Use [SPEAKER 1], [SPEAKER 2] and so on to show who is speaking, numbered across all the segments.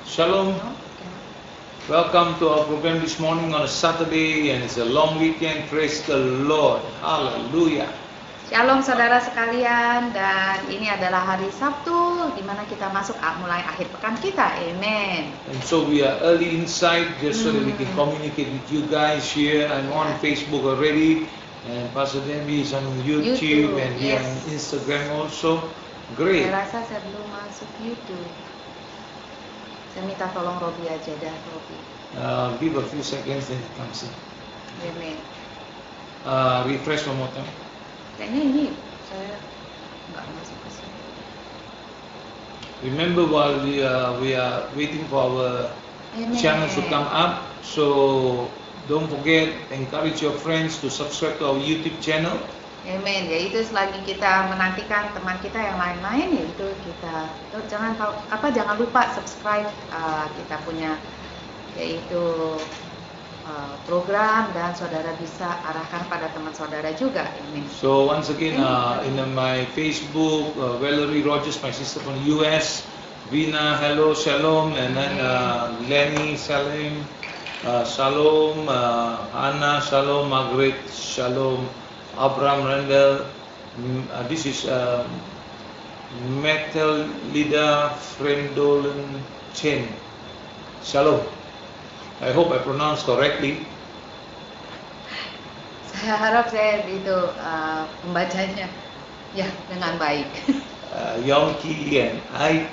[SPEAKER 1] Shalom. Welcome to our program this morning on a Saturday, and it's a long weekend. Praise the Lord. Hallelujah.
[SPEAKER 2] Shalom saudara sekalian, dan ini adalah hari Sabtu di mana kita masuk mulai akhir pekan kita. Amen.
[SPEAKER 1] And so we are early inside just so that we can communicate with you guys here. I'm on Facebook already, and Pastor Debbie is on YouTube and here on Instagram also. Great.
[SPEAKER 2] Saya rasa saya belum masuk YouTube. Saya minta tolong Robi aja dah, Robi.
[SPEAKER 1] Give a few seconds then it comes in.
[SPEAKER 2] Amen.
[SPEAKER 1] Refresh one more time.
[SPEAKER 2] Kayaknya ini saya nggak masuk ke sini.
[SPEAKER 1] Remember, while we are waiting for our channels to come up, so don't forget, encourage your friends to subscribe to our YouTube channel.
[SPEAKER 2] Amen. Yaitu selagi kita menantikan teman kita yang lain-lain, yaitu kita jangan lupa subscribe kita punya yaitu program, dan saudara bisa arahkan pada teman saudara juga. Amen.
[SPEAKER 1] So once again, in my Facebook, Valerie Rogers, my sister from the US, Vina, hello, shalom, and then Lenny, Salim, shalom, Anna, shalom, Margaret, shalom, Abraham Randall, this is Metal Lida Fremdolen Chen, shalom. I hope I pronounced correctly.
[SPEAKER 2] Saya harap saya itu membacanya ya dengan baik.
[SPEAKER 1] Yongki and Ike,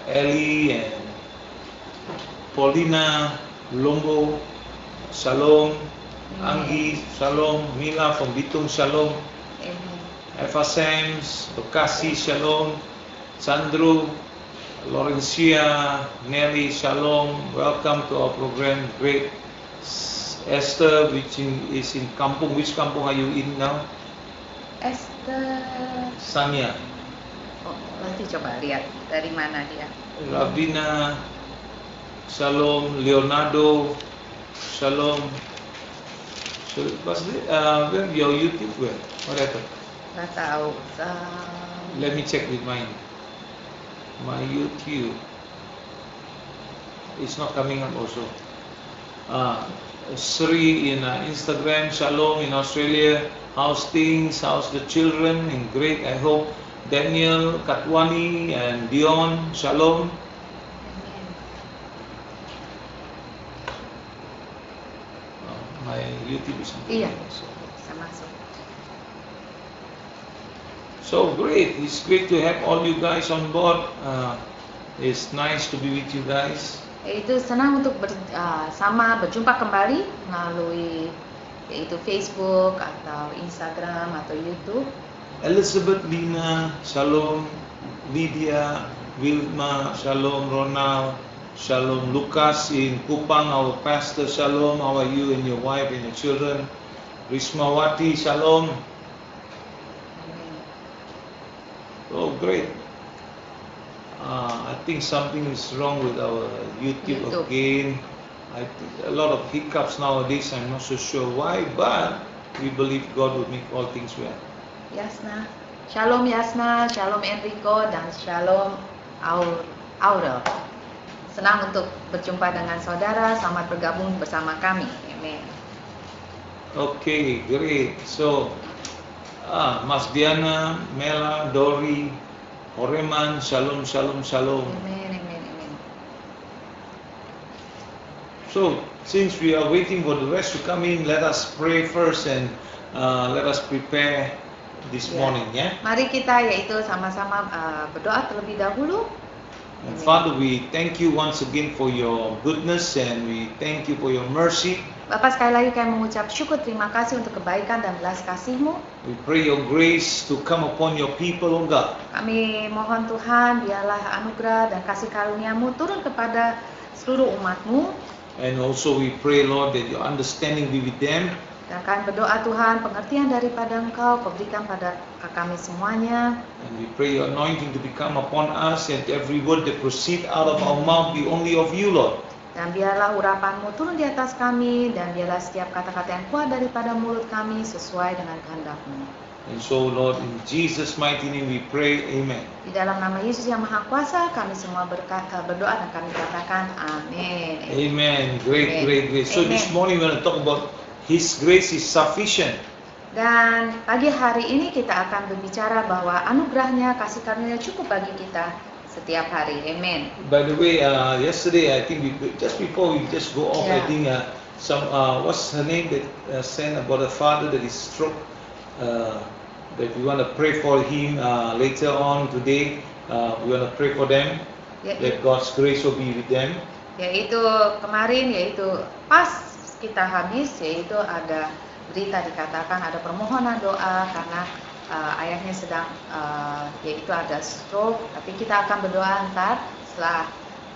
[SPEAKER 1] Ellie and Paulina, Lombo, shalom. Anggi, shalom. Mila from Bitung, shalom. Eva Sams, Bekasi, shalom. Sandro, Laurencia, Nelly, shalom. Welcome to our program. Great. Esther, which is in Kampung. Which Kampung are you in now?
[SPEAKER 2] Esther
[SPEAKER 1] Sanya.
[SPEAKER 2] Oh, nanti coba lihat dari mana dia.
[SPEAKER 1] Ravina, shalom. Leonardo, shalom. So, where your YouTube where? What happened?
[SPEAKER 2] Nggak tahu.
[SPEAKER 1] Let me check with mine. My YouTube. It's not coming up also. Sri in Instagram, shalom in Australia. How's things? How's the children? And great, I hope. Daniel, Katwani, and Dion, shalom. My YouTube is not
[SPEAKER 2] Iya,
[SPEAKER 1] so.
[SPEAKER 2] bisa masuk.
[SPEAKER 1] So great, it's great to have all you guys on board. It's nice to be with you guys.
[SPEAKER 2] Itu senang untuk berjumpa kembali melalui yaitu Facebook atau Instagram atau YouTube.
[SPEAKER 1] Elizabeth, Lina, shalom. Lydia, Wilma, shalom. Ronald, shalom. Lucas in Kupang, our pastor, shalom. How are you and your wife and your children? Rismawati, shalom. Oh, great. I think something is wrong with our YouTube again. I think a lot of hiccups nowadays. I'm not so sure why, but we believe God will make all things well.
[SPEAKER 2] Yasna, shalom Yasna, shalom Enrico, dan shalom Aurel. Senang untuk berjumpa dengan saudara. Selamat bergabung bersama kami. Amen.
[SPEAKER 1] Okay, great. So, Mas Diana, Mela, Dori, Oreman, shalom, shalom, shalom.
[SPEAKER 2] Amen, amen, amen.
[SPEAKER 1] So, since we are waiting for the rest to come in, let us pray first and let us prepare this morning, yeah?
[SPEAKER 2] Mari kita yaitu sama-sama berdoa terlebih dahulu.
[SPEAKER 1] And Father, we thank you once again for your goodness, and we thank you for your mercy.
[SPEAKER 2] Bapak, sekali lagi kami mengucap syukur, terima kasih untuk kebaikan dan belas kasih-Mu.
[SPEAKER 1] We pray your grace to come upon your people, O God.
[SPEAKER 2] Kami mohon Tuhan, biarlah anugerah dan kasih karunia-Mu turun kepada seluruh umat-Mu.
[SPEAKER 1] And also we pray, Lord, that your understanding be with them.
[SPEAKER 2] Dan kami berdoa Tuhan, pengertian daripada Engkau Kau berikan pada kami semuanya.
[SPEAKER 1] And we pray your anointing to become upon us, and every word that proceed out of our mouth be only of you, Lord.
[SPEAKER 2] Dan biarlah urapan-Mu turun di atas kami, dan biarlah setiap kata-kata yang keluar daripada mulut kami sesuai dengan kehendak-Mu.
[SPEAKER 1] And so, Lord, in Jesus' mighty name we pray, amen.
[SPEAKER 2] Di dalam nama Yesus yang Maha Kuasa, kami semua berdoa dan kami katakan amin.
[SPEAKER 1] Amen. Great,
[SPEAKER 2] Amen.
[SPEAKER 1] great, great. So
[SPEAKER 2] Amen.
[SPEAKER 1] this morning we're going to talk about His grace is sufficient.
[SPEAKER 2] Dan pagi hari ini kita akan berbicara bahwa anugerahnya, kasih karunia cukup bagi kita setiap hari. Amen.
[SPEAKER 1] By the way, yesterday I think just before we just go off, I
[SPEAKER 2] Yeah.
[SPEAKER 1] think what's her name that sent about a father that is stroke. That we want to pray for him later on today. We want to pray for them.
[SPEAKER 2] Ya,
[SPEAKER 1] That God's grace will be with them.
[SPEAKER 2] yaitu kemarin, yaitu pas kita habis, yaitu ada berita dikatakan ada permohonan doa karena ayahnya sedang yaitu ada stroke. Tapi kita akan berdoa ntar setelah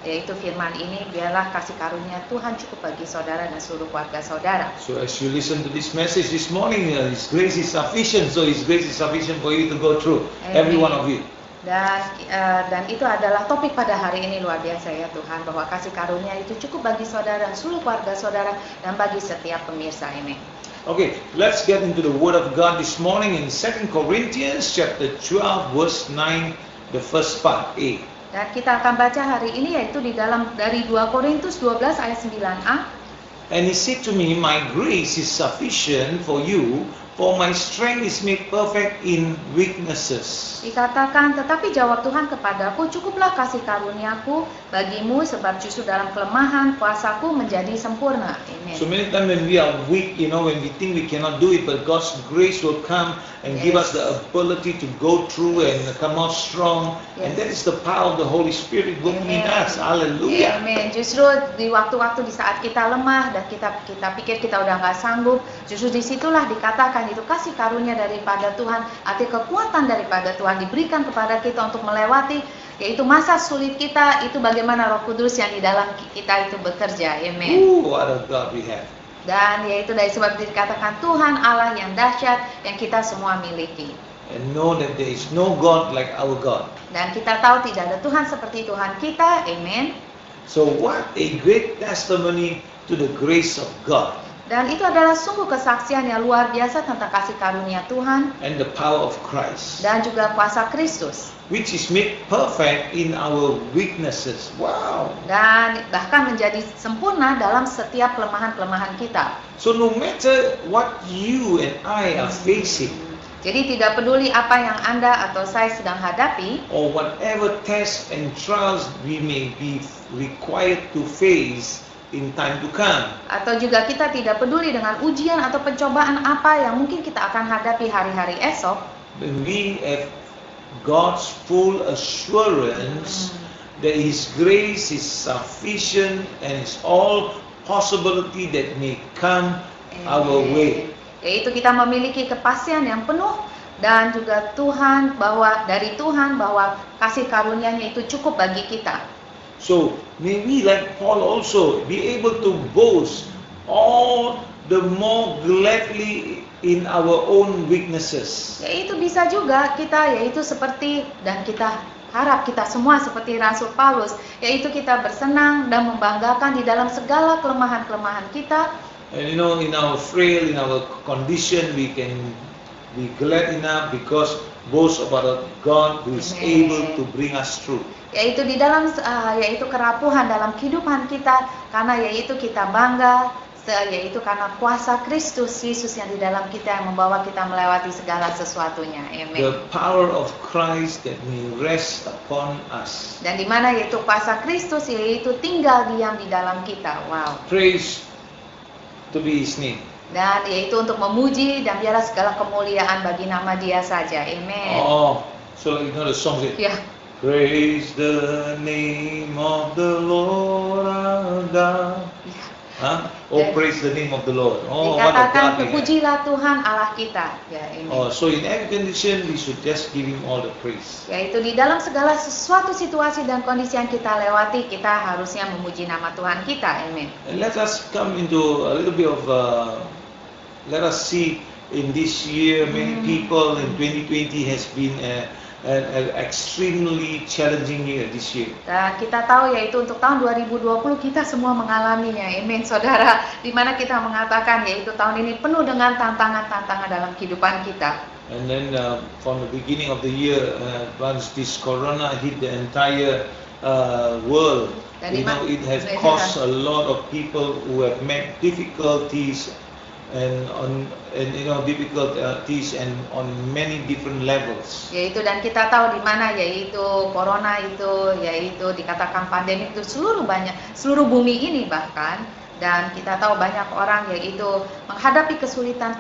[SPEAKER 2] yaitu firman ini, biarlah kasih karunia Tuhan cukup bagi saudara dan seluruh keluarga saudara.
[SPEAKER 1] So as you listen to this message this morning, His grace is sufficient. So His grace is sufficient for you to go through, every one of you.
[SPEAKER 2] Dan itu adalah topik pada hari ini, luar biasa ya Tuhan, bahwa kasih karunia itu cukup bagi saudara dan seluruh keluarga saudara dan bagi setiap pemirsa ini.
[SPEAKER 1] Okay, let's get into the Word of God this morning in 2 Corinthians chapter 12 verse 9, the first part, A.
[SPEAKER 2] Dan kita akan baca hari ini yaitu dari 2 Korintus 12 ayat 9a.
[SPEAKER 1] And he said to me, my grace is sufficient for you, for my strength is made perfect in weaknesses.
[SPEAKER 2] Dikatakan, tetapi jawab Tuhan kepadaku, cukuplah kasih karuniaku bagimu, sebab justru dalam kelemahan kuasaku menjadi sempurna. Amen.
[SPEAKER 1] So many times when we are weak, when we think we cannot do it, but God's grace will come and give us the ability to go through and come out strong. And that is the power of the Holy Spirit working in us. Hallelujah.
[SPEAKER 2] Amen. Justru di waktu-waktu di saat kita lemah dan kita pikir kita udah nggak sanggup, justru disitulah dikatakan itu kasih karunia daripada Tuhan, arti kekuatan daripada Tuhan diberikan kepada kita untuk melewati yaitu masa sulit kita. Itu bagaimana Roh Kudus yang di dalam kita itu bekerja. Amen.
[SPEAKER 1] What a God we have.
[SPEAKER 2] Dan yaitu dari sebab dikatakan Tuhan Allah yang dahsyat yang kita semua miliki.
[SPEAKER 1] And know that there is no God like our God.
[SPEAKER 2] Dan kita tahu tidak ada Tuhan seperti Tuhan kita. Amen.
[SPEAKER 1] So what a great testimony to the grace of God.
[SPEAKER 2] Dan itu adalah sungguh kesaksian yang luar biasa tentang kasih karunia Tuhan
[SPEAKER 1] and the power of Christ,
[SPEAKER 2] dan juga kuasa Kristus,
[SPEAKER 1] which is made perfect in our weaknesses. Wow.
[SPEAKER 2] Dan bahkan menjadi sempurna dalam setiap kelemahan-kelemahan kita.
[SPEAKER 1] So no matter what you and I are facing,
[SPEAKER 2] jadi tidak peduli apa yang Anda atau saya sedang hadapi,
[SPEAKER 1] or whatever tests and trials we may be required to face in time to come,
[SPEAKER 2] atau juga kita tidak peduli dengan ujian atau pencobaan apa yang mungkin kita akan hadapi hari-hari esok,
[SPEAKER 1] when we have God's full assurance that His grace is sufficient and it's all possibility that may come our way.
[SPEAKER 2] Yaitu kita memiliki kepastian yang penuh dan juga dari Tuhan bahwa kasih karunia-Nya itu cukup bagi kita.
[SPEAKER 1] So may we, like Paul, also be able to boast all the more gladly in our own weaknesses.
[SPEAKER 2] Yaitu bisa juga kita seperti, dan kita harap kita semua seperti Rasul Paulus, yaitu kita bersenang dan membanggakan di dalam segala kelemahan-kelemahan kita.
[SPEAKER 1] And in our frail, in our condition, we can be glad enough because boast about God who is able to bring us through.
[SPEAKER 2] Yaitu di dalam kerapuhan dalam kehidupan kita, karena yaitu kita bangga, yaitu karena kuasa Kristus Yesus yang di dalam kita yang membawa kita melewati segala sesuatunya. Amen.
[SPEAKER 1] The power of Christ that may rest upon us.
[SPEAKER 2] Dan di mana yaitu kuasa Kristus yaitu tinggal diam di dalam kita. Wow.
[SPEAKER 1] Praise to be His name.
[SPEAKER 2] Dan yaitu untuk memuji dan biarlah segala kemuliaan bagi nama Dia saja. Amen.
[SPEAKER 1] Oh, so the song is,
[SPEAKER 2] Ya.
[SPEAKER 1] praise the name of the Lord our God.
[SPEAKER 2] Ya.
[SPEAKER 1] Huh? Oh, praise the name of the Lord. Oh, what a
[SPEAKER 2] Dikatakan
[SPEAKER 1] God we have.
[SPEAKER 2] terpujilah Tuhan Allah kita. Ya, amen.
[SPEAKER 1] Oh, so in every condition we should just give Him all the praise.
[SPEAKER 2] Yaitu di dalam segala sesuatu situasi dan kondisi yang kita lewati, kita harusnya memuji nama Tuhan kita. Amen.
[SPEAKER 1] And let us come into a little bit of, let us see in this year, many people in 2020 has been an extremely challenging year this year.
[SPEAKER 2] Dan kita tahu yaitu untuk tahun 2020 kita semua mengalaminya. Amen, saudara. Di mana kita mengatakan yaitu tahun ini penuh dengan tantangan-tantangan dalam kehidupan kita.
[SPEAKER 1] And then from the beginning of the year, once this corona hit the entire world,
[SPEAKER 2] Dan
[SPEAKER 1] it has caused a lot of people who have met difficulties difficulties and on many different levels.
[SPEAKER 2] Yaitu dan kita tahu di mana yaitu corona itu yaitu dikatakan pandemi itu seluruh bumi ini bahkan. Dan kita tahu banyak orang yaitu menghadapi kesulitan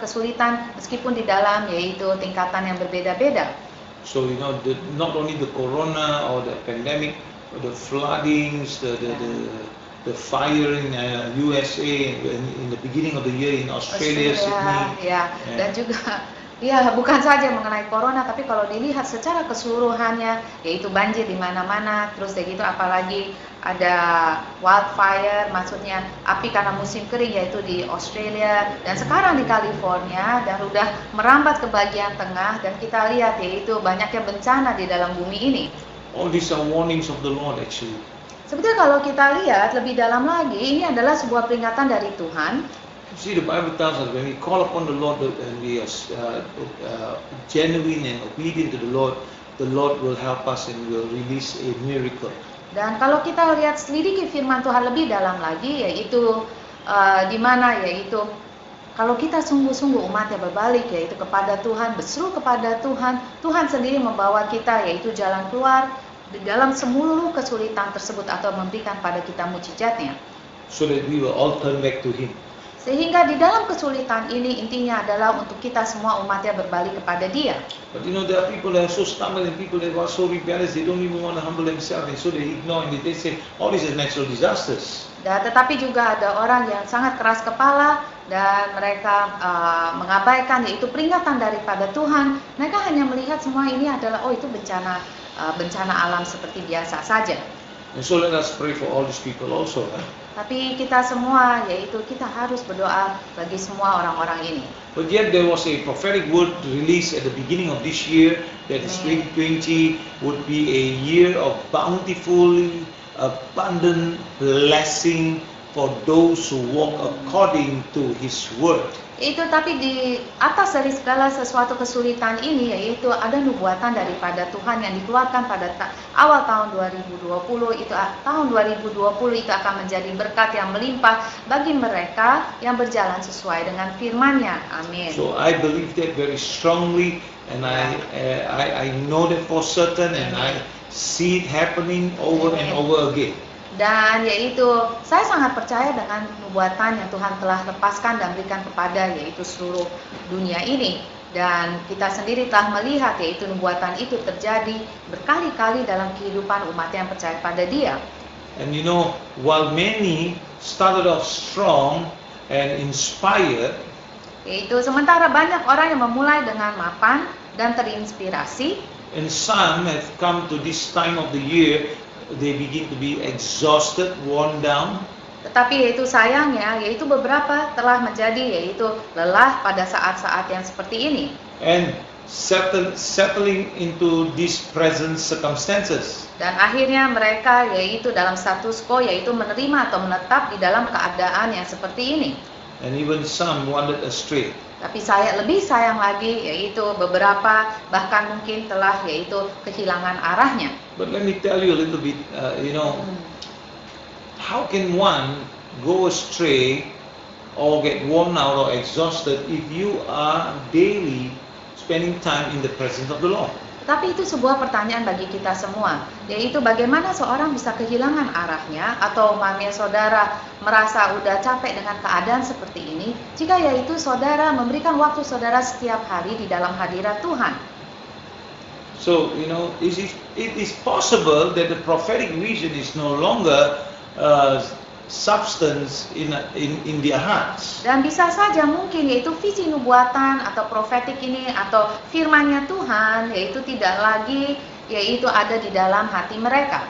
[SPEAKER 2] meskipun di dalam yaitu tingkatan yang berbeda-beda.
[SPEAKER 1] So not only the corona or the pandemic, but the floodings, the fire in USA in the beginning of the year in Australia, Sydney.
[SPEAKER 2] Ya, dan juga bukan saja mengenai corona, tapi kalau dilihat secara keseluruhannya, yaitu banjir di mana-mana, terus begitu apalagi ada wildfire, maksudnya api karena musim kering yaitu di Australia dan sekarang di California dan udah merambat ke bagian tengah dan kita lihat yaitu banyaknya bencana di dalam bumi ini.
[SPEAKER 1] All these are warnings of the Lord actually.
[SPEAKER 2] Sebetulnya kalau kita lihat lebih dalam lagi, ini adalah sebuah peringatan dari Tuhan.
[SPEAKER 1] See, the Bible tells us when we call upon the Lord and we are genuine and obedient to the Lord will help us and will release a miracle.
[SPEAKER 2] Dan kalau kita lihat selidiki firman Tuhan lebih dalam lagi, yaitu di mana yaitu kalau kita sungguh-sungguh umatnya berbalik yaitu kepada Tuhan, berseru kepada Tuhan, Tuhan sendiri membawa kita yaitu jalan keluar di dalam seluruh kesulitan tersebut atau memberikan pada kita mukjizatnya.
[SPEAKER 1] So that we will all turn back to Him.
[SPEAKER 2] Sehingga di dalam kesulitan ini intinya adalah untuk kita semua umatnya berbalik kepada Dia.
[SPEAKER 1] But there are people that are so stubborn and people that are so rebellious, they don't even want to humble themselves, and so they ignore and they say, all these are natural disasters.
[SPEAKER 2] Dan tetapi juga ada orang yang sangat keras kepala dan mereka mengabaikan yaitu peringatan daripada Tuhan. Mereka hanya melihat semua ini adalah itu bencana alam seperti biasa saja.
[SPEAKER 1] And so let us pray for all these people also.
[SPEAKER 2] Tapi kita semua yaitu kita harus berdoa bagi semua orang-orang ini.
[SPEAKER 1] But yet there was a prophetic word released at the beginning of this year that 2020 would be a year of bountifully abundant blessing for those who walk according to His word.
[SPEAKER 2] Itu tapi di atas dari segala sesuatu kesulitan ini yaitu ada nubuatan daripada Tuhan yang dikeluarkan pada awal tahun 2020 tahun 2020 itu akan menjadi berkat yang melimpah bagi mereka yang berjalan sesuai dengan firman-Nya. Amin.
[SPEAKER 1] So I believe that very strongly and I know that for certain and I see it happening over and over again.
[SPEAKER 2] Dan yaitu saya sangat percaya dengan nubuatan yang Tuhan telah lepaskan dan berikan kepada yaitu seluruh dunia ini. Dan kita sendiri telah melihat yaitu nubuatan itu terjadi berkali-kali dalam kehidupan umat yang percaya pada Dia.
[SPEAKER 1] And while many started off strong and inspired,
[SPEAKER 2] yaitu sementara banyak orang yang memulai dengan mapan dan terinspirasi,
[SPEAKER 1] and some have come to this time of the year, they begin to be exhausted, worn down.
[SPEAKER 2] Tetapi yaitu sayangnya, yaitu beberapa telah menjadi yaitu lelah pada saat-saat yang seperti ini.
[SPEAKER 1] And settling into these present circumstances.
[SPEAKER 2] Dan akhirnya mereka yaitu dalam status quo, yaitu menerima atau menetap di dalam keadaan yang seperti ini.
[SPEAKER 1] And even some wandered astray.
[SPEAKER 2] Tapi lebih sayang lagi yaitu beberapa bahkan mungkin telah yaitu kehilangan arahnya.
[SPEAKER 1] But let me tell you a little bit, how can one go astray or get worn out or exhausted if you are daily spending time in the presence of the Lord?
[SPEAKER 2] Tapi itu sebuah pertanyaan bagi kita semua, yaitu bagaimana seorang bisa kehilangan arahnya atau umpamanya saudara merasa udah capek dengan keadaan seperti ini, jika yaitu saudara memberikan waktu saudara setiap hari di dalam hadirat Tuhan.
[SPEAKER 1] So, it is possible that the prophetic vision is no longer substance in their hearts.
[SPEAKER 2] Dan bisa saja mungkin yaitu visi nubuatan atau profetik ini atau firman-Nya Tuhan yaitu tidak lagi yaitu ada di dalam hati mereka.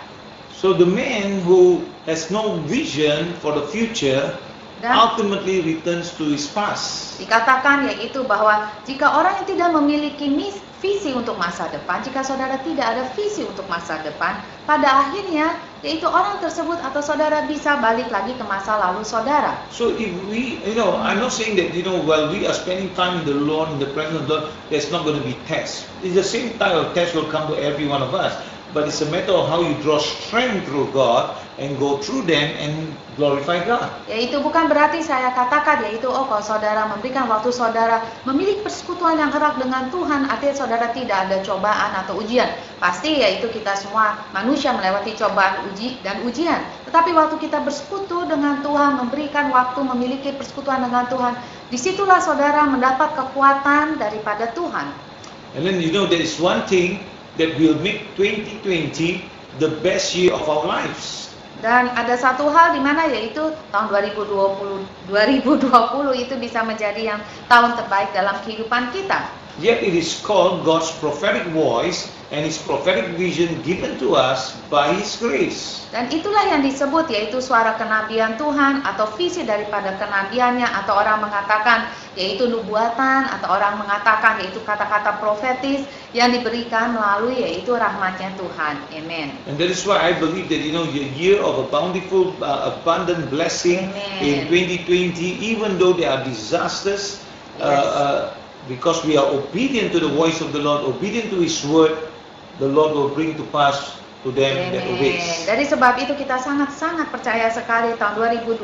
[SPEAKER 1] So the man who has no vision for the future ultimately returns to his past.
[SPEAKER 2] Dikatakan yaitu bahwa jika orang yang tidak memiliki visi untuk masa depan, jika saudara tidak ada visi untuk masa depan, pada akhirnya yaitu orang tersebut atau saudara bisa balik lagi ke masa lalu saudara.
[SPEAKER 1] So if we, I'm not saying that, while we are spending time in the Lord, in the presence of the Lord, there's not going to be tests. It's the same type of test will come to every one of us. But it's a matter of how you draw strength through God and go through them and glorify God.
[SPEAKER 2] Yaitu bukan berarti saya katakan yaitu kalau saudara memberikan waktu saudara memiliki persekutuan yang erat dengan Tuhan, artinya saudara tidak ada cobaan atau ujian. Pasti yaitu kita semua manusia melewati cobaan dan ujian. Tetapi waktu kita bersekutu dengan Tuhan, memberikan waktu memiliki persekutuan dengan Tuhan, disitulah saudara mendapat kekuatan daripada Tuhan.
[SPEAKER 1] And then there is one thing that will make 2020 the best year of our lives.
[SPEAKER 2] Dan ada satu hal di mana yaitu tahun 2020 itu bisa menjadi yang tahun terbaik dalam kehidupan kita.
[SPEAKER 1] Yet it is called God's prophetic voice and His prophetic vision given to us by His grace.
[SPEAKER 2] Dan itulah yang disebut yaitu suara kenabian Tuhan atau visi daripada kenabiannya, atau orang mengatakan yaitu nubuatan, atau orang mengatakan yaitu kata-kata profetis yang diberikan melalui yaitu rahmatnya Tuhan. Amen.
[SPEAKER 1] And that is why I believe that the year of a bountiful, abundant blessing in 2020, even though there are disasters, because we are obedient to the voice of the Lord, obedient to His word, the Lord will bring to pass to them that obeys.
[SPEAKER 2] Dari sebab itu kita sangat-sangat percaya sekali tahun 2020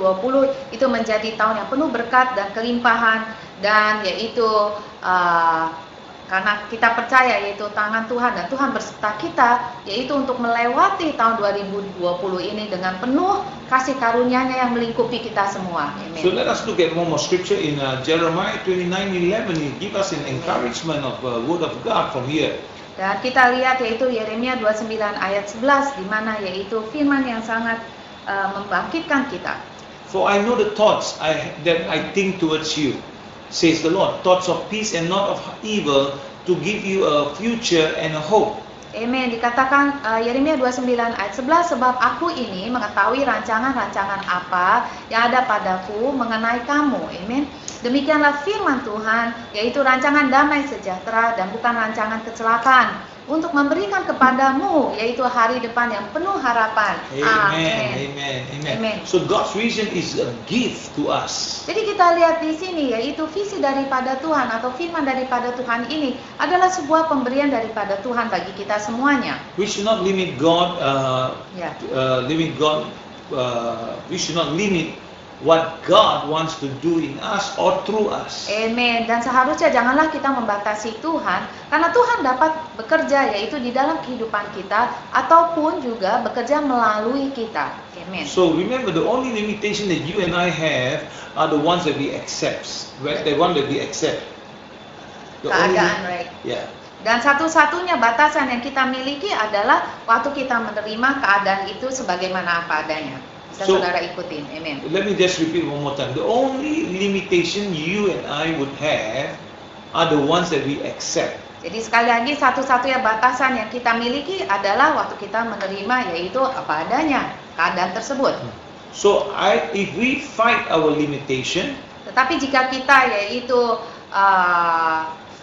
[SPEAKER 2] itu menjadi tahun yang penuh berkat dan kelimpahan, dan yaitu karena kita percaya yaitu tangan Tuhan dan Tuhan berserta kita, yaitu untuk melewati tahun 2020 ini dengan penuh kasih karunia-Nya yang melingkupi kita semua. Amen.
[SPEAKER 1] So let us look at one more scripture in Jeremiah 29:11. It gives us an encouragement of word of God from here.
[SPEAKER 2] Dan kita lihat yaitu Yeremia 29 ayat 11, di mana yaitu firman yang sangat membangkitkan kita.
[SPEAKER 1] For I know the thoughts that I think towards you, says the Lord, thoughts of peace and not of evil, to give you a future and a hope.
[SPEAKER 2] Amen. Dikatakan Yeremia 29 ayat 11, sebab aku ini mengetahui rancangan-rancangan apa yang ada padaku mengenai kamu. Amen. Demikianlah firman Tuhan, yaitu rancangan damai sejahtera dan bukan rancangan kecelakaan, untuk memberikan kepadamu yaitu hari depan yang penuh harapan.
[SPEAKER 1] Amen. Amen. So God's vision is a gift to us.
[SPEAKER 2] Jadi kita lihat di sini yaitu visi daripada Tuhan atau firman daripada Tuhan ini adalah sebuah pemberian daripada Tuhan bagi kita semuanya.
[SPEAKER 1] We should not limit God. We should not limit what God wants to do in us or through us.
[SPEAKER 2] Amen. Dan seharusnya janganlah kita membatasi Tuhan, karena Tuhan dapat bekerja yaitu di dalam kehidupan kita ataupun juga bekerja melalui kita. Amen.
[SPEAKER 1] So remember, the only limitation that you and I have are the ones that we accept. The one that we accept.
[SPEAKER 2] Keadaan, right?
[SPEAKER 1] Yeah.
[SPEAKER 2] Dan satu-satunya batasan yang kita miliki adalah waktu kita menerima keadaan itu sebagaimana apa adanya. Bisa saudara ikutin. Amen.
[SPEAKER 1] Let me just repeat one more time. The only limitation you and I would have are the ones that we accept.
[SPEAKER 2] Jadi sekali lagi, satu-satunya batasan yang kita miliki adalah waktu kita menerima yaitu apa adanya keadaan tersebut.
[SPEAKER 1] So if we fight our limitation,
[SPEAKER 2] tetapi jika kita yaitu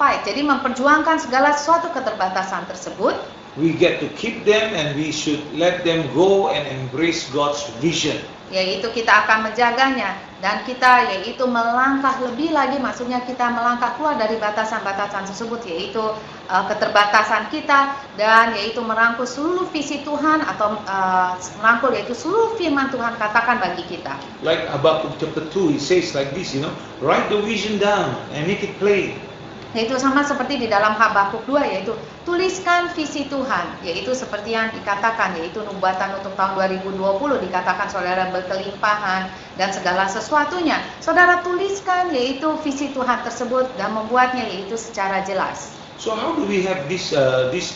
[SPEAKER 2] fight, jadi memperjuangkan segala sesuatu keterbatasan tersebut,
[SPEAKER 1] we get to keep them and we should let them go and embrace God's vision.
[SPEAKER 2] Yaitu kita akan menjaganya dan kita yaitu melangkah lebih lagi, maksudnya kita melangkah keluar dari batasan-batasan tersebut, yaitu keterbatasan kita, dan yaitu merangkul seluruh visi Tuhan atau merangkul yaitu seluruh firman Tuhan katakan bagi kita.
[SPEAKER 1] Like Habakkuk chapter 2, he says like this, write the vision down and make it plain.
[SPEAKER 2] Yaitu sama seperti di dalam Habakuk 2, yaitu tuliskan visi Tuhan, yaitu seperti yang dikatakan, yaitu nubuatan untuk tahun 2020 dikatakan saudara berkelimpahan dan segala sesuatunya. Saudara tuliskan yaitu visi Tuhan tersebut dan membuatnya yaitu secara jelas.
[SPEAKER 1] So how do we have this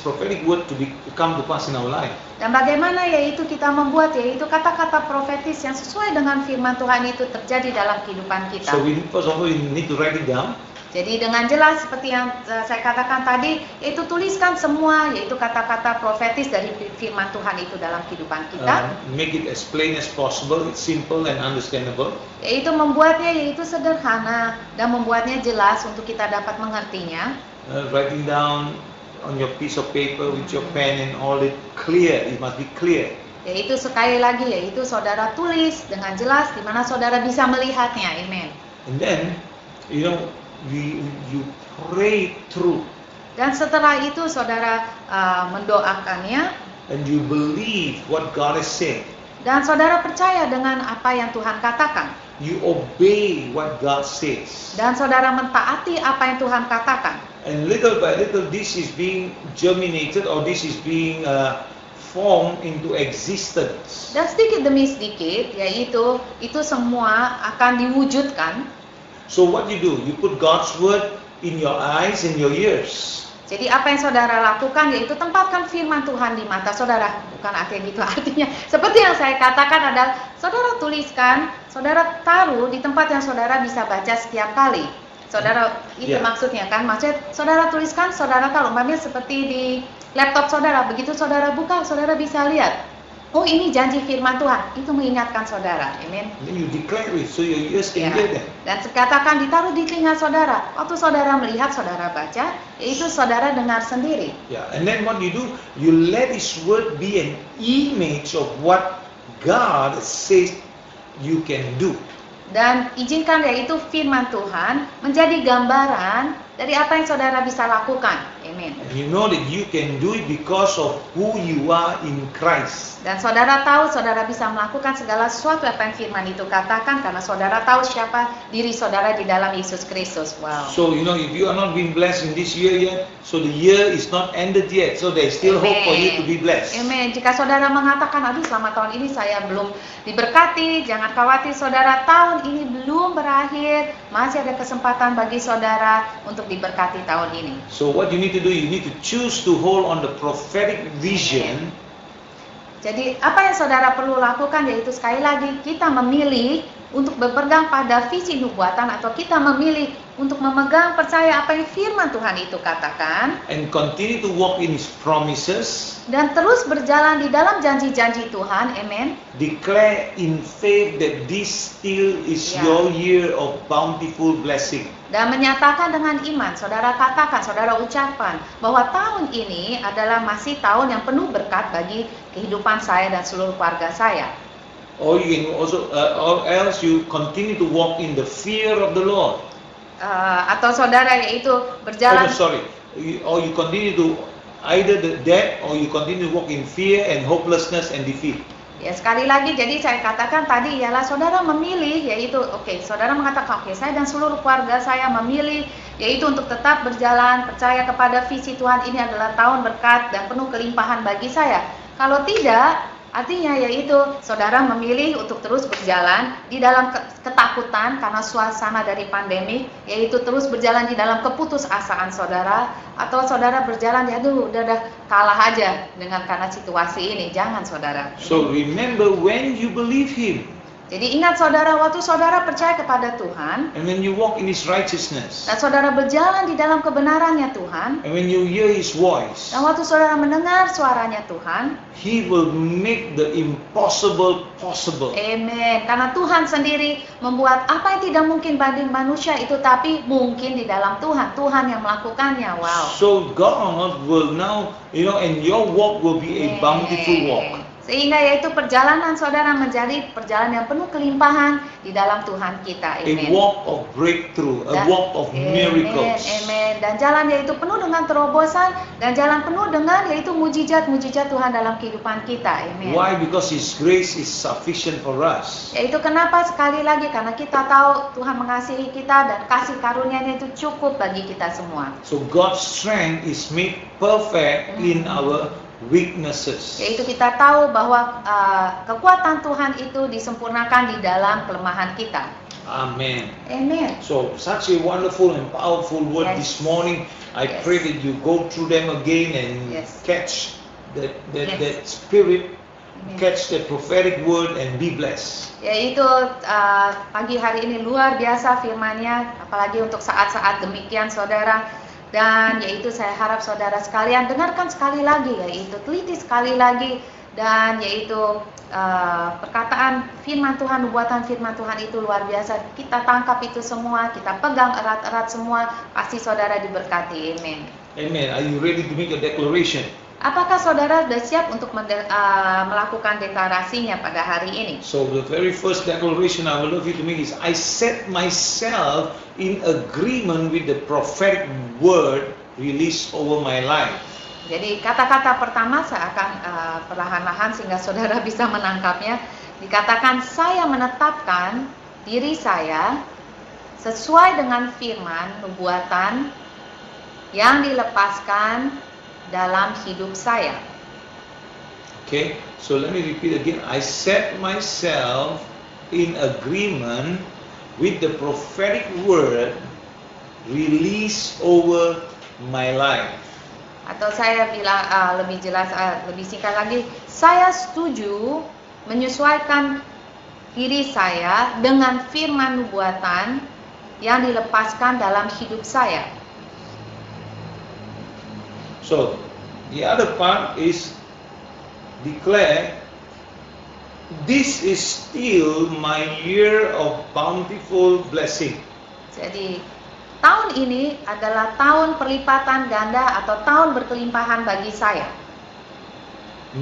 [SPEAKER 1] prophetic word to come to pass in our life?
[SPEAKER 2] Dan bagaimana yaitu kita membuat yaitu kata-kata profetis yang sesuai dengan firman Tuhan itu terjadi dalam kehidupan kita.
[SPEAKER 1] So first of all we need to write it down.
[SPEAKER 2] Jadi dengan jelas seperti yang saya katakan tadi, yaitu tuliskan semua yaitu kata-kata profetis dari firman Tuhan itu dalam kehidupan kita.
[SPEAKER 1] Make it as plain as possible, it's simple and understandable.
[SPEAKER 2] Yaitu membuatnya yaitu sederhana dan membuatnya jelas untuk kita dapat mengertinya.
[SPEAKER 1] writing down on your piece of paper with your pen and all it clear. It must be clear.
[SPEAKER 2] Yaitu sekali lagi, yaitu saudara tulis dengan jelas di mana saudara bisa melihatnya. Amen.
[SPEAKER 1] And then, you pray through.
[SPEAKER 2] Dan setelah itu saudara mendoakannya.
[SPEAKER 1] And you believe what God has said.
[SPEAKER 2] Dan saudara percaya dengan apa yang Tuhan katakan.
[SPEAKER 1] You obey what God says.
[SPEAKER 2] Dan saudara mentaati apa yang Tuhan katakan.
[SPEAKER 1] And little by little this is being germinated or this is being formed into existence.
[SPEAKER 2] Dan sedikit demi sedikit, yaitu itu semua akan diwujudkan.
[SPEAKER 1] So what you do? You put God's word in your eyes and your ears.
[SPEAKER 2] Jadi apa yang saudara lakukan yaitu tempatkan firman Tuhan di mata saudara. Bukan artinya gitu, artinya seperti yang saya katakan adalah saudara tuliskan, saudara taruh di tempat yang saudara bisa baca setiap kali. Saudara, itu maksudnya kan, maksudnya saudara tuliskan, saudara taruh, umpamanya seperti di laptop saudara, begitu saudara buka, saudara bisa lihat, oh ini janji firman Tuhan, itu mengingatkan saudara, amen.
[SPEAKER 1] Then you declare it so your ears can hear them.
[SPEAKER 2] Dan katakan ditaruh di telinga saudara, waktu saudara melihat, saudara baca, yaitu saudara dengar sendiri.
[SPEAKER 1] Yeah, and then what you do, you let His word be an image of what God says you can do.
[SPEAKER 2] Dan izinkan yaitu firman Tuhan menjadi gambaran dari apa yang saudara bisa lakukan. Amen.
[SPEAKER 1] And you know that you can do it because of who you are in Christ.
[SPEAKER 2] Dan saudara tahu saudara bisa melakukan segala sesuatu apa yang firman itu katakan karena saudara tahu siapa diri saudara di dalam Yesus Kristus. Wow.
[SPEAKER 1] So if you are not being blessed in this year yet, so the year is not ended yet. So there is still hope for you to be blessed.
[SPEAKER 2] Amen. Jika saudara mengatakan, aduh selama tahun ini saya belum diberkati, jangan khawatir saudara, tahun ini belum berakhir, masih ada kesempatan bagi saudara untuk diberkati tahun ini.
[SPEAKER 1] So what you need to do, you need to choose to hold on the prophetic vision.
[SPEAKER 2] Jadi apa yang saudara perlu lakukan yaitu sekali lagi kita memilih untuk berpegang pada visi nubuatan atau kita memilih untuk memegang percaya apa yang firman Tuhan itu katakan.
[SPEAKER 1] And continue to walk in His promises.
[SPEAKER 2] Dan terus berjalan di dalam janji-janji Tuhan. Amen.
[SPEAKER 1] Declare in faith that this still is your year of bountiful blessing.
[SPEAKER 2] Dan menyatakan dengan iman, saudara katakan, saudara ucapkan bahwa tahun ini adalah masih tahun yang penuh berkat bagi kehidupan saya dan seluruh keluarga saya.
[SPEAKER 1] Or you can also, or else you continue to walk in the fear of the Lord.
[SPEAKER 2] Atau saudara yaitu berjalan.
[SPEAKER 1] Or you continue to either that, or you continue to walk in fear and hopelessness and defeat.
[SPEAKER 2] Ya sekali lagi, jadi saya katakan tadi ialah saudara memilih, yaitu saudara mengatakan saya dan seluruh keluarga saya memilih, yaitu untuk tetap berjalan percaya kepada visi Tuhan ini adalah tahun berkat dan penuh kelimpahan bagi saya. Kalau tidak, artinya yaitu saudara memilih untuk terus berjalan di dalam ketakutan karena suasana dari pandemi, yaitu terus berjalan di dalam keputusasaan saudara, atau saudara berjalan udah kalah aja dengan karena situasi ini. Jangan saudara.
[SPEAKER 1] So remember when you believe Him.
[SPEAKER 2] Jadi ingat saudara, waktu saudara percaya kepada Tuhan,
[SPEAKER 1] and when you walk in His righteousness,
[SPEAKER 2] dan saudara berjalan di dalam kebenarannya Tuhan,
[SPEAKER 1] and when you hear His voice,
[SPEAKER 2] dan waktu saudara mendengar suaranya Tuhan,
[SPEAKER 1] He will make the impossible possible.
[SPEAKER 2] Amen. Karena Tuhan sendiri membuat apa yang tidak mungkin bagi manusia itu tapi mungkin di dalam Tuhan. Tuhan yang melakukannya. Wow.
[SPEAKER 1] So God will now, and your walk will be a bountiful walk.
[SPEAKER 2] Sehingga yaitu perjalanan saudara menjadi perjalanan yang penuh kelimpahan di dalam Tuhan kita. Amen.
[SPEAKER 1] A walk of breakthrough, a walk of miracles.
[SPEAKER 2] Amen. Dan jalan yaitu penuh dengan terobosan dan jalan penuh dengan yaitu mujizat-mujizat Tuhan dalam kehidupan kita. Amen.
[SPEAKER 1] Why? Because His grace is sufficient for us.
[SPEAKER 2] Yaitu kenapa sekali lagi karena kita tahu Tuhan mengasihi kita dan kasih karunia-Nya itu cukup bagi kita semua.
[SPEAKER 1] So God's strength is made perfect in our weaknesses.
[SPEAKER 2] Yaitu kita tahu bahwa kekuatan Tuhan itu disempurnakan di dalam kelemahan kita.
[SPEAKER 1] Amen.
[SPEAKER 2] Amen.
[SPEAKER 1] So such a wonderful and powerful word this morning. I pray that you go through them again and catch that spirit, catch the prophetic word and be blessed.
[SPEAKER 2] Yaitu pagi hari ini luar biasa firman-Nya, apalagi untuk saat-saat demikian saudara. Dan yaitu saya harap saudara sekalian dengarkan sekali lagi, yaitu teliti sekali lagi Dan yaitu perkataan firman Tuhan, nubuatan firman Tuhan itu luar biasa. Kita tangkap itu semua, kita pegang erat-erat semua, pasti saudara diberkati. Amen.
[SPEAKER 1] Amen. Are you ready to make a declaration?
[SPEAKER 2] Apakah saudara sudah siap untuk melakukan deklarasinya pada hari ini?
[SPEAKER 1] So the very first declaration I would love you to make is, I set myself in agreement with the prophetic word released over my life.
[SPEAKER 2] Jadi kata-kata pertama saya akan perlahan-lahan sehingga saudara bisa menangkapnya. Dikatakan, saya menetapkan diri saya sesuai dengan firman nubuatan yang dilepaskan dalam hidup saya.
[SPEAKER 1] Okay, so let me repeat again. I set myself in agreement with the prophetic word released over my life.
[SPEAKER 2] Atau saya bilang lebih jelas, lebih singkat lagi, saya setuju menyesuaikan diri saya dengan firman nubuatan yang dilepaskan dalam hidup saya.
[SPEAKER 1] So, the other part is declare, this is still my year of bountiful blessing.
[SPEAKER 2] Jadi tahun ini adalah tahun perlipatan ganda atau tahun berkelimpahan bagi saya.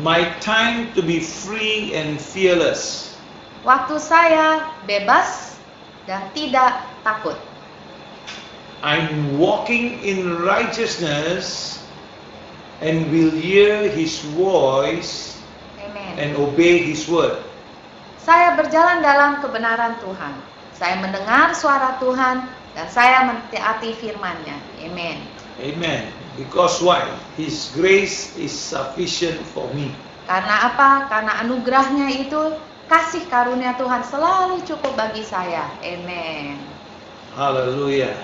[SPEAKER 1] My time to be free and fearless.
[SPEAKER 2] Waktu saya bebas dan tidak takut.
[SPEAKER 1] I'm walking in righteousness and will hear His voice
[SPEAKER 2] Amen.
[SPEAKER 1] and obey His word.
[SPEAKER 2] Saya berjalan dalam kebenaran Tuhan. Saya mendengar suara Tuhan dan saya mentaati firman-Nya. Amen.
[SPEAKER 1] Amen. Because why? His grace is sufficient for me.
[SPEAKER 2] Karena apa? Karena anugerahnya itu, kasih karunia Tuhan selalu cukup bagi saya. Amen.
[SPEAKER 1] Hallelujah.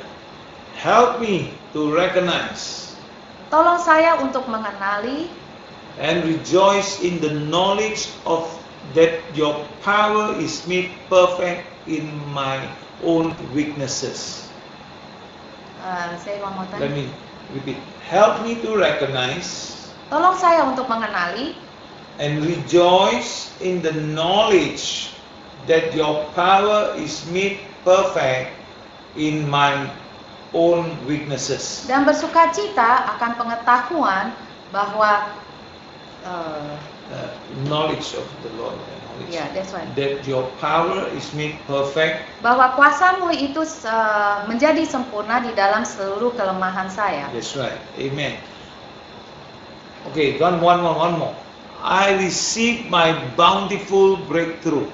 [SPEAKER 1] Help me to recognize
[SPEAKER 2] Tolong saya untuk mengenali
[SPEAKER 1] and rejoice in the knowledge of that your power is made perfect in my own weaknesses.
[SPEAKER 2] Say one more time.
[SPEAKER 1] Let me repeat. Help me to recognize
[SPEAKER 2] Tolong saya untuk mengenali
[SPEAKER 1] and rejoice in the knowledge that your power is made perfect in my own weaknesses.
[SPEAKER 2] dan bersukacita akan pengetahuan bahwa
[SPEAKER 1] Knowledge of the Lord.
[SPEAKER 2] yeah, that's right.
[SPEAKER 1] That your power is made perfect.
[SPEAKER 2] Bahwa kuasamu itu menjadi sempurna di dalam seluruh kelemahan saya.
[SPEAKER 1] That's right. Amen. Okay, one more. I receive my bountiful breakthrough.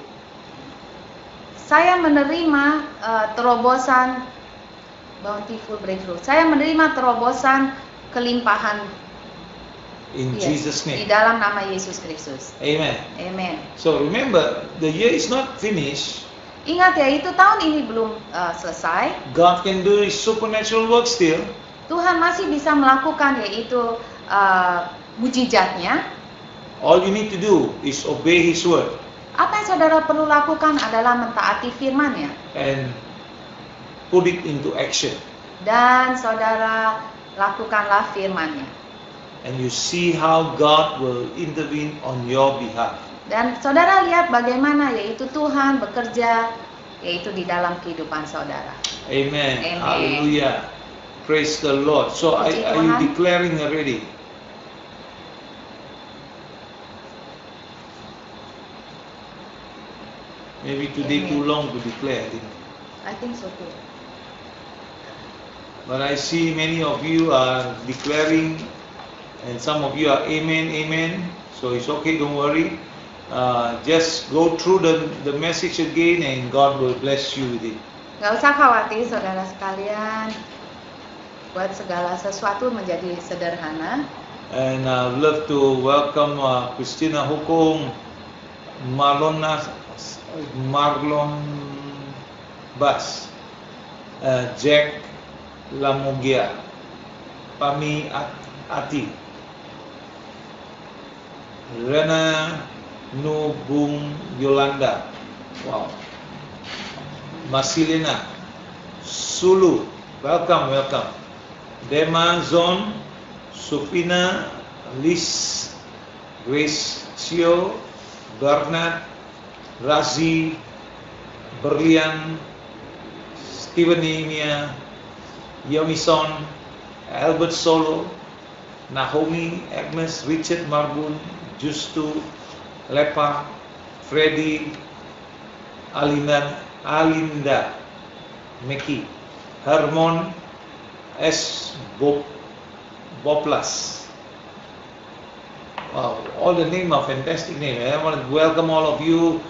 [SPEAKER 2] Saya menerima terobosan bountiful breakthrough. Saya menerima terobosan kelimpahan
[SPEAKER 1] In Jesus'
[SPEAKER 2] di
[SPEAKER 1] name.
[SPEAKER 2] dalam nama Yesus Kristus.
[SPEAKER 1] Amen.
[SPEAKER 2] Amen.
[SPEAKER 1] So remember, the year is not finished.
[SPEAKER 2] Ingat ya, itu tahun ini belum selesai.
[SPEAKER 1] God can do His supernatural work still.
[SPEAKER 2] Tuhan masih bisa melakukan yaitu mujizatnya.
[SPEAKER 1] All you need to do is obey His word
[SPEAKER 2] Apa yang saudara perlu lakukan adalah mentaati firman-Nya
[SPEAKER 1] and put it into action.
[SPEAKER 2] dan saudara lakukanlah firman-Nya.
[SPEAKER 1] And you see how God will intervene on your behalf.
[SPEAKER 2] Dan saudara lihat bagaimana yaitu Tuhan bekerja yaitu di dalam kehidupan saudara.
[SPEAKER 1] Amen.
[SPEAKER 2] Amen.
[SPEAKER 1] Hallelujah. Praise the Lord. So are
[SPEAKER 2] Puji
[SPEAKER 1] you
[SPEAKER 2] Tuhan.
[SPEAKER 1] declaring already? Maybe today
[SPEAKER 2] Amen.
[SPEAKER 1] too long to declare, I think.
[SPEAKER 2] I think so too.
[SPEAKER 1] But I see many of you are declaring, and some of you are amen, amen. So it's okay, don't worry. Just go through the message again and God will bless you with it.
[SPEAKER 2] Gak usah khawatir saudara sekalian. Buat segala sesuatu menjadi sederhana.
[SPEAKER 1] And I'd love to welcome Christina Hukum, Marlon Bas, Jack Lamugia, Pami Ati, Rena Nubung Yolanda, wow, Masilina, Sulu, welcome. Dema Zon, Sufina, Grace Sio, Bernard, Razi, Berlian, Steven Nehemia, Yomison, Albert Solo, Naomi, Agnes, Richard Marbun, Justu, Lepa, Freddy, Alinda, Meki, Hermon, S. Boplas. Wow, all the name are fantastic name. I want to welcome all of you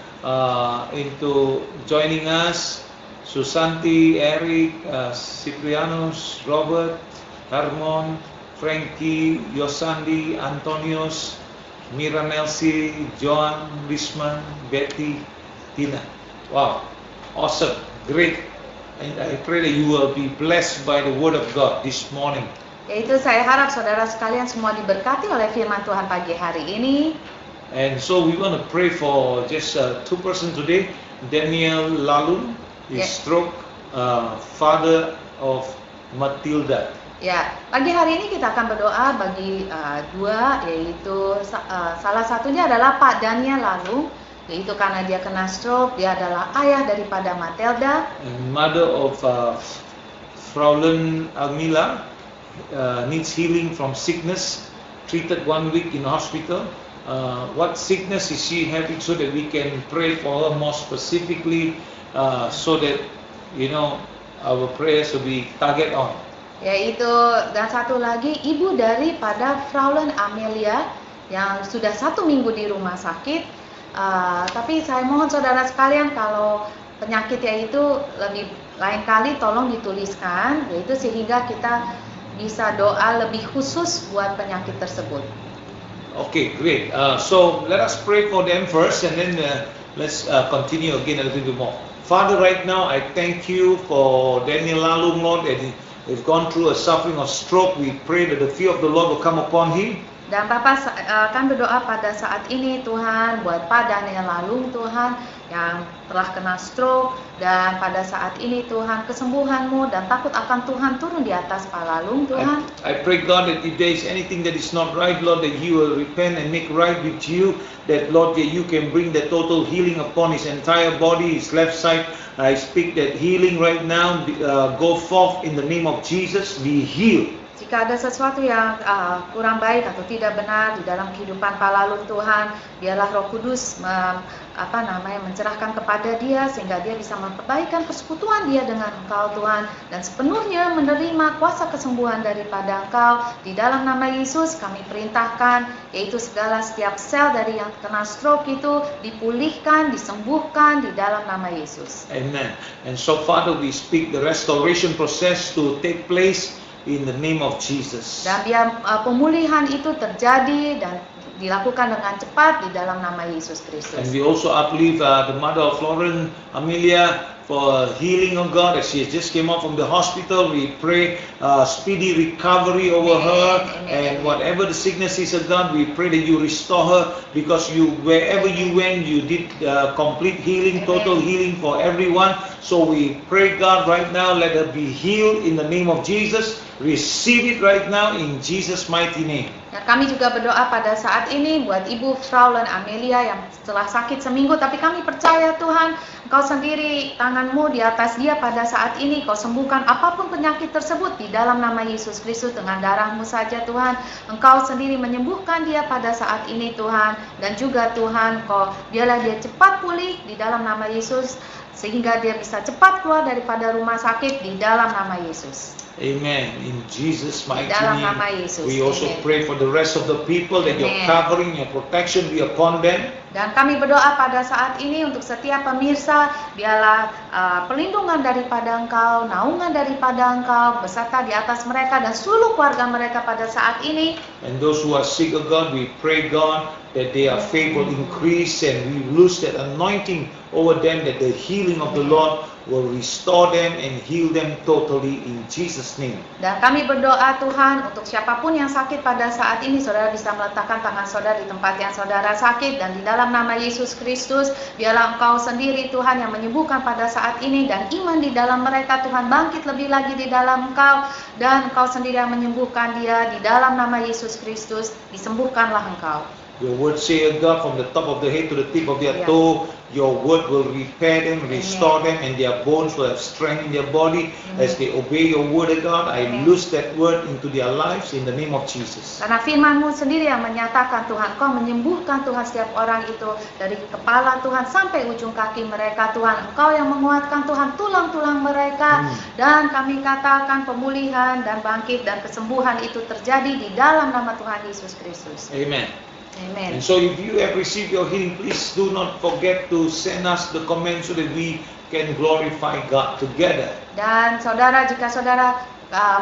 [SPEAKER 1] into joining us. Susanti, Eric, Ciprianus, Robert, Hermon, Frankie, Yosandi, Antonius, Mira Nelsi, Joan, Risman, Betty, Tina. Wow, awesome, great. And I pray that you will be blessed by the word of God this morning.
[SPEAKER 2] Yaitu saya harap saudara sekalian semua diberkati oleh firman Tuhan pagi hari ini.
[SPEAKER 1] And so we want to pray for just two persons today. Daniel Lalun, his stroke, father of Matilda.
[SPEAKER 2] Ya, pagi hari ini kita akan berdoa bagi dua, yaitu salah satunya adalah Pak Daniel Lalung, yaitu karena dia kena stroke, dia adalah ayah daripada Matilda.
[SPEAKER 1] And mother of Fraulein Almila needs healing from sickness, treated 1 week in hospital. What sickness is she having, so that we can pray for her more specifically, so that our prayers will be target on.
[SPEAKER 2] Yaitu, dan satu lagi ibu daripada Fraulein Amelia yang sudah 1 minggu di rumah sakit. Tapi saya mohon saudara sekalian, kalau penyakitnya itu lebih lain kali tolong dituliskan, yaitu sehingga kita bisa doa lebih khusus buat penyakit tersebut.
[SPEAKER 1] Okay, great. So let us pray for them first, and then let's continue again a little bit more. Father, right now I thank you for Daniel Lalung, Lord, that he's gone through a suffering of stroke. We pray that the fear of the Lord will come upon him.
[SPEAKER 2] Dan Bapak akan berdoa pada saat ini Tuhan buat Pak Daniel Lalung, Tuhan, yang telah kena stroke, dan pada saat ini Tuhan kesembuhan-Mu dan takut akan Tuhan turun di atas Pak Lalung, Tuhan.
[SPEAKER 1] I pray God that if there is anything that is not right, Lord, that He will repent and make right with you, that Lord, that you can bring the total healing upon his entire body, his left side. I speak that healing right now, go forth in the name of Jesus, be healed.
[SPEAKER 2] Jika ada sesuatu yang kurang baik atau tidak benar di dalam kehidupan Pak Lalung, Tuhan, biarlah Roh Kudus mencerahkan kepada dia, sehingga dia bisa memperbaikan persekutuan dia dengan Engkau, Tuhan, dan sepenuhnya menerima kuasa kesembuhan daripada Engkau. Di dalam nama Yesus kami perintahkan, yaitu setiap sel dari yang kena stroke itu dipulihkan, disembuhkan di dalam nama Yesus.
[SPEAKER 1] Amen. And so Father, we speak the restoration process to take place in the name of Jesus.
[SPEAKER 2] Dan biar pemulihan itu terjadi dan dilakukan dengan cepat di dalam nama Yesus Kristus.
[SPEAKER 1] And we also uplift the mother of Fraulein Amelia for healing of God, as she just came out from the hospital. We pray speedy recovery over her. And whatever the sickness is of God, we pray that you restore her, because wherever you went, you did complete healing, total healing for everyone. So we pray, God, right now, let her be healed in the name of Jesus. Receive it right now in Jesus' mighty name.
[SPEAKER 2] Nah, kami juga berdoa pada saat ini buat Ibu Fraulein Amelia yang setelah sakit seminggu, tapi kami percaya Tuhan, Engkau sendiri, tangan-Mu di atas dia pada saat ini, Kau sembuhkan apapun penyakit tersebut di dalam nama Yesus Kristus, dengan darah-Mu saja Tuhan. Engkau sendiri menyembuhkan dia pada saat ini Tuhan, dan juga Tuhan, biarlah dia cepat pulih di dalam nama Yesus, sehingga dia bisa cepat keluar daripada rumah sakit di dalam nama Yesus.
[SPEAKER 1] Amen. In Jesus' mighty
[SPEAKER 2] dalam
[SPEAKER 1] name.
[SPEAKER 2] nama Yesus.
[SPEAKER 1] We also
[SPEAKER 2] Amen.
[SPEAKER 1] pray for the rest of the people, that your covering, your protection be upon them.
[SPEAKER 2] Dan kami berdoa pada saat ini untuk setiap pemirsa, biarlah perlindungan daripada Engkau, naungan daripada Engkau beserta di atas mereka dan seluruh keluarga mereka pada saat ini.
[SPEAKER 1] And those who are sick of God, we pray, God, that their faith will increase, and we lose that anointing over them, that the healing of the Lord will restore them and heal them totally in Jesus' name.
[SPEAKER 2] Dan kami berdoa Tuhan, untuk siapapun yang sakit pada saat ini, saudara bisa meletakkan tangan saudara di tempat yang saudara sakit, dan di dalam nama Yesus Kristus, biarlah Engkau sendiri Tuhan yang menyembuhkan pada saat ini, dan iman di dalam mereka Tuhan bangkit lebih lagi di dalam Engkau, dan Engkau sendiri yang menyembuhkan dia di dalam nama Yesus Kristus, disembuhkanlah Engkau.
[SPEAKER 1] Your word say, God, from the top of the head to the tip of their
[SPEAKER 2] Yeah.
[SPEAKER 1] toe, your word will repair them, restore them, and their bones will have strength in their body as they obey your word, God. I
[SPEAKER 2] Amen.
[SPEAKER 1] loose that word into their lives in the name of Jesus.
[SPEAKER 2] Karena firman-Mu sendiri yang menyatakan Tuhan, Engkau menyembuhkan Tuhan setiap orang itu dari kepala Tuhan sampai ujung kaki mereka Tuhan. Engkau yang menguatkan Tuhan tulang-tulang mereka. Dan kami katakan pemulihan dan bangkit dan kesembuhan itu terjadi di dalam nama Tuhan Yesus Kristus.
[SPEAKER 1] Amen.
[SPEAKER 2] Amen.
[SPEAKER 1] And so if you have received your healing, please do not forget to send us the comment so that we can glorify God together.
[SPEAKER 2] Dan saudara, jika saudara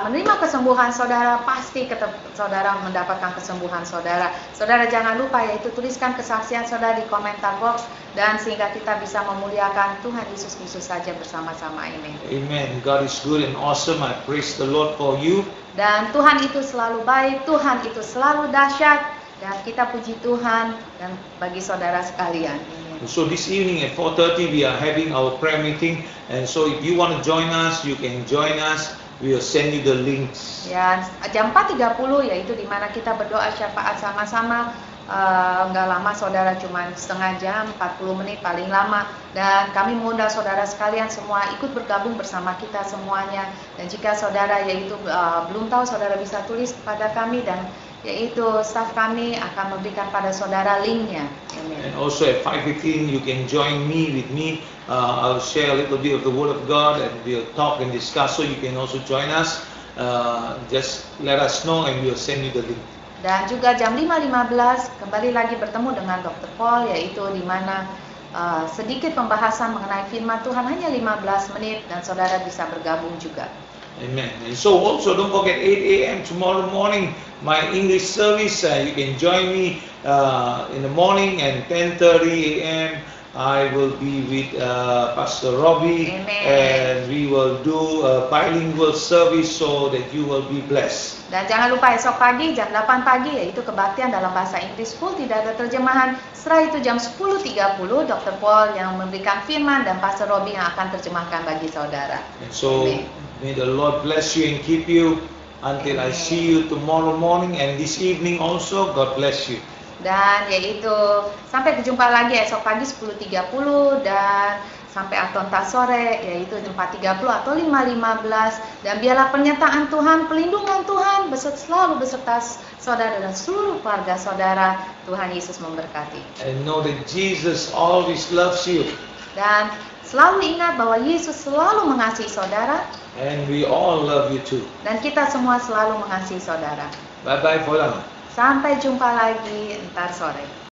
[SPEAKER 2] menerima kesembuhan saudara, pasti saudara mendapatkan kesembuhan saudara. Saudara jangan lupa yaitu tuliskan kesaksian saudara di komentar box, dan sehingga kita bisa memuliakan Tuhan Yesus Kristus saja bersama-sama. Amen.
[SPEAKER 1] Amen. God is good and awesome. I praise the Lord for you.
[SPEAKER 2] Dan Tuhan itu selalu baik, Tuhan itu selalu dahsyat, dan kita puji Tuhan dan bagi saudara sekalian. Amen.
[SPEAKER 1] So this evening at 4:30 we are having our prayer meeting, and so if you want to join us, you can join us. We will send you the links.
[SPEAKER 2] Ya, jam 4:30 yaitu di mana kita berdoa syafaat sama-sama. Nggak lama saudara, cuma setengah jam, 40 menit paling lama. Dan kami mengundang saudara sekalian semua ikut bergabung bersama kita semuanya. Dan jika saudara yaitu belum tahu, saudara bisa tulis kepada kami, dan yaitu staf kami akan memberikan pada saudara linknya. Amen.
[SPEAKER 1] And also at 5:15 you can join me with me. I'll share a little bit of the Word of God, and we'll talk and discuss. So you can also join us. Just let us know, and we'll send you the link.
[SPEAKER 2] Dan juga jam 5:15 kembali lagi bertemu dengan Dr. Paul, yaitu di mana sedikit pembahasan mengenai firman Tuhan, hanya 15 menit, dan saudara bisa bergabung juga.
[SPEAKER 1] Amen. And so also don't forget 8 a.m. tomorrow morning, my English service. You can join me in the morning, and 10:30 a.m. I will be with Pastor Robbie.
[SPEAKER 2] Amen.
[SPEAKER 1] And we will do a bilingual service so that you will be blessed.
[SPEAKER 2] Dan jangan lupa esok pagi jam 8 pagi yaitu kebaktian dalam bahasa Inggris full, tidak ada terjemahan. Setelah itu jam 10:30 Dr. Paul yang memberikan firman, dan Pastor Robbie yang akan terjemahkan bagi saudara.
[SPEAKER 1] And so
[SPEAKER 2] Amen.
[SPEAKER 1] may the Lord bless you and keep you until I
[SPEAKER 2] Amen.
[SPEAKER 1] see you tomorrow morning and this evening also. God bless you.
[SPEAKER 2] Dan yaitu sampai berjumpa lagi esok pagi 10:30, dan sampai atau entah sore yaitu 4:30 atau 5:15. Dan biarlah penyertaan Tuhan, pelindungan Tuhan selalu beserta saudara dan seluruh keluarga saudara. Tuhan Yesus memberkati.
[SPEAKER 1] And know that Jesus always loves you.
[SPEAKER 2] Dan selalu ingat bahwa Yesus selalu mengasihi saudara,
[SPEAKER 1] And we all love you too.
[SPEAKER 2] dan kita semua selalu mengasihi saudara.
[SPEAKER 1] Bye bye for now.
[SPEAKER 2] Sampai jumpa lagi entar sore.